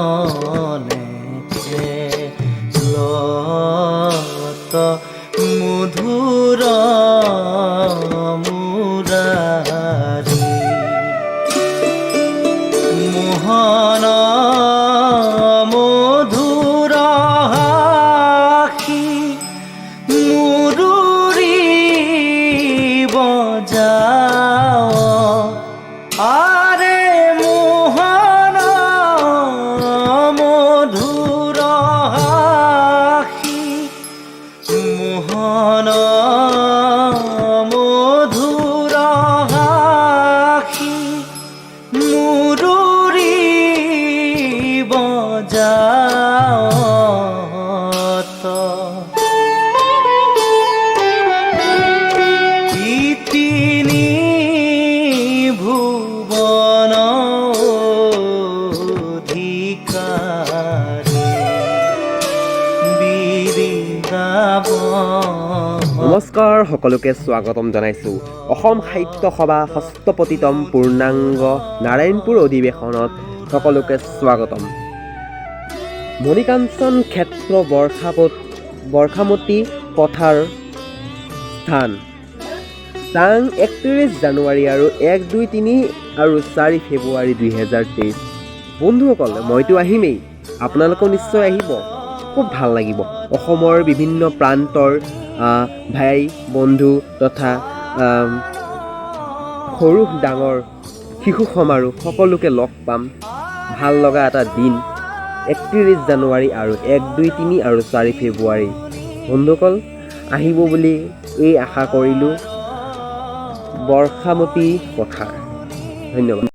বৃন্দাবনে লত মধুর মুরারি মোহন মধুর হাসি মুরুরি বজাও আরে মোহন মধুর হাসি মোহন মধুর হাসি মুরুরি বজাও তিনি ভুবন অধিকারী নমস্কাৰ সকলোকে স্বাগতম জনাইছোঁ অসম সাহিত্য সভা ষষ্ঠপতিতম পূৰ্ণাংগ নাৰায়ণপুৰ অধিৱেশনত সকলোকে স্বাগতম। মণিকাঞ্চন ক্ষেত্ৰ বৰ্ষামতী পথাৰ স্থান তাং 31 জানুৱাৰী আৰু 1, 2, 3 আৰু 4 ফেব্ৰুৱাৰী 2023। বন্ধুসকল, মইতো আহিমেই, আপোনালোকেও নিশ্চয় আহিব, খুব ভাল লাগিব। অসমৰ বিভিন্ন প্ৰান্তৰ ভাই বন্ধু তথা সৰু ডাঙৰ শিশু সমাৰোহ সকলোকে লগ পাম। ভাল লগা এটা দিন 31 জানুৱাৰী আৰু 1, 2, 3 আৰু 4 ফেব্ৰুৱাৰী। বন্ধুসকল আহিব বুলি এই আশা কৰিলোঁ। বৰ্ষামতী পথাৰ। ধন্যবাদ।